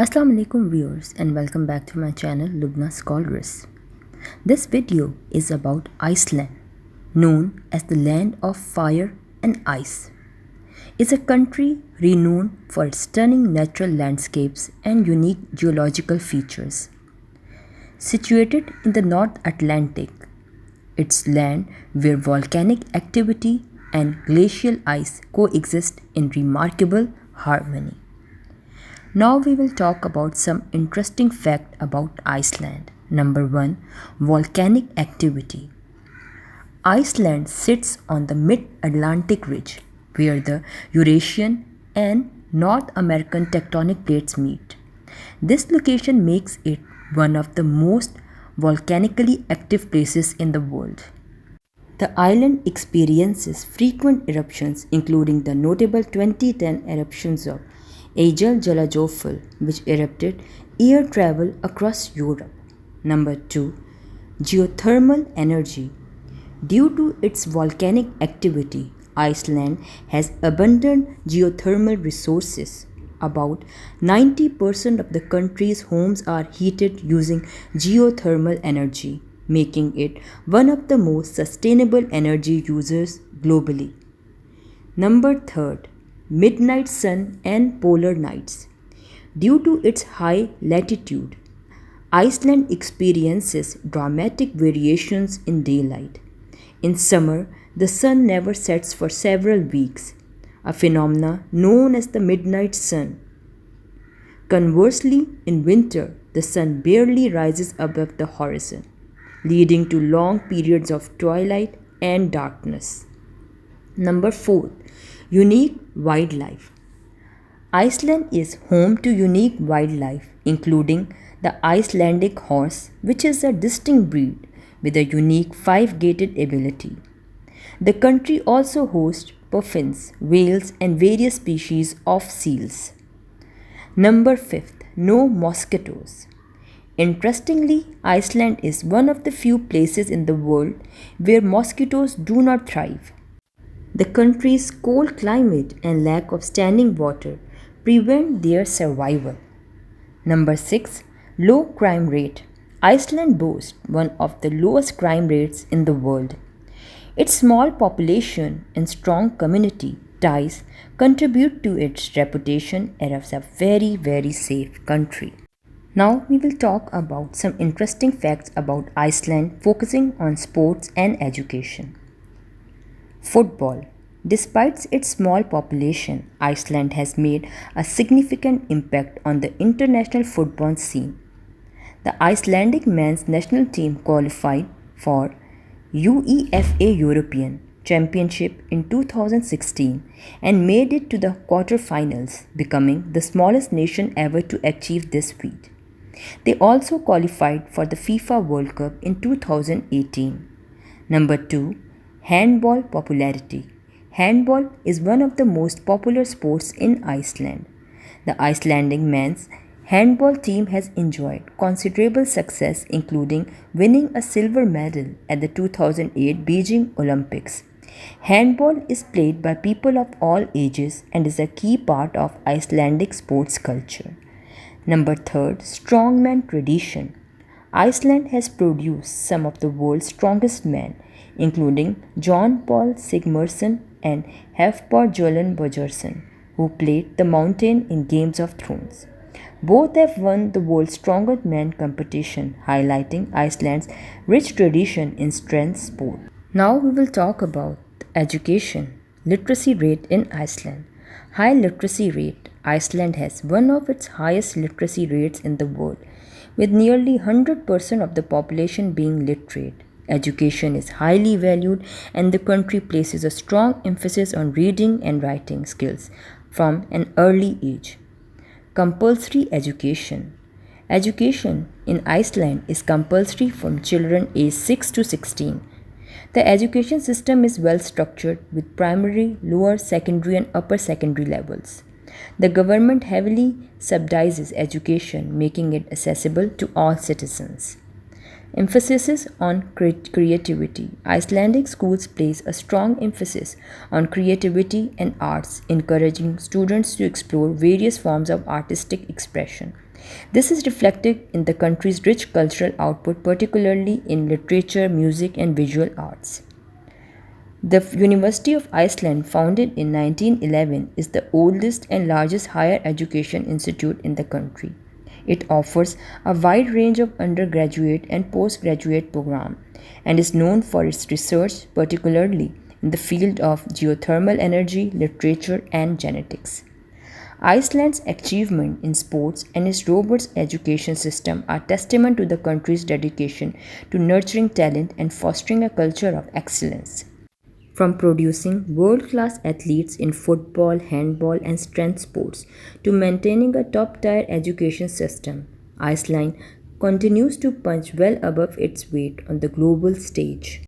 Assalamu alaikum viewers and welcome back to my channel Lubna Scholars. This video is about Iceland, known as the land of fire and ice. It's a country renowned for its stunning natural landscapes and unique geological features. Situated in the North Atlantic, it's land where volcanic activity and glacial ice coexist in remarkable harmony. Now we will talk about some interesting fact about Iceland. Number 1. Volcanic activity. Iceland sits on the mid-Atlantic ridge where the Eurasian and North American tectonic plates meet. This location makes it one of the most volcanically active places in the world. The island experiences frequent eruptions including the notable 2010 eruptions of Eyjafjallajökull, which erupted air travel across Europe. Number 2. Geothermal energy. Due to its volcanic activity, Iceland has abundant geothermal resources. About 90% of the country's homes are heated using geothermal energy, making it one of the most sustainable energy users globally. Number 3. Midnight sun and polar nights. Due to its high latitude, Iceland experiences dramatic variations in daylight. In summer, the sun never sets for several weeks, a phenomenon known as the midnight sun. Conversely, in winter, the sun barely rises above the horizon, leading to long periods of twilight and darkness. Number 4. Unique wildlife. Iceland is home to unique wildlife, including the Icelandic horse, which is a distinct breed with a unique five-gated ability. The country also hosts puffins, whales, and various species of seals. Number 5. No mosquitoes. Interestingly, Iceland is one of the few places in the world where mosquitoes do not thrive. The country's cold climate and lack of standing water prevent their survival. Number 6. Low crime rate. Iceland boasts one of the lowest crime rates in the world. Its small population and strong community ties contribute to its reputation as a very safe country. Now we will talk about some interesting facts about Iceland focusing on sports and education. Football. Despite its small population, Iceland has made a significant impact on the international football scene. The Icelandic men's national team qualified for UEFA European Championship in 2016 and made it to the quarterfinals, becoming the smallest nation ever to achieve this feat. They also qualified for the FIFA World Cup in 2018. Number 2. Handball popularity. Handball is one of the most popular sports in Iceland. The Icelandic men's handball team has enjoyed considerable success, including winning a silver medal at the 2008 Beijing Olympics. Handball is played by people of all ages and is a key part of Icelandic sports culture. Number 3. Strongman tradition. Iceland has produced some of the world's strongest men, including John Paul Sigmarsson and Hafþór Björnsson, who played the Mountain in Games of Thrones. Both have won the World's Strongest Man competition, highlighting Iceland's rich tradition in strength sport. Now we will talk about education. Literacy rate in Iceland. High literacy rate. Iceland has one of its highest literacy rates in the world, with nearly 100% of the population being literate. Education is highly valued and the country places a strong emphasis on reading and writing skills from an early age. Compulsory education. Education in Iceland is compulsory from children aged 6 to 16. The education system is well structured with primary, lower secondary and upper secondary levels. The government heavily subsidizes education, making it accessible to all citizens. Emphasis on creativity. Icelandic schools place a strong emphasis on creativity and arts, encouraging students to explore various forms of artistic expression. This is reflected in the country's rich cultural output, particularly in literature, music, and visual arts. The University of Iceland, founded in 1911, is the oldest and largest higher education institute in the country. It offers a wide range of undergraduate and postgraduate programs and is known for its research, particularly in the field of geothermal energy, literature, and genetics. Iceland's achievement in sports and its robust education system are testament to the country's dedication to nurturing talent and fostering a culture of excellence. From producing world class athletes in football, handball, and strength sports to maintaining a top tier education system, Iceland continues to punch well above its weight on the global stage.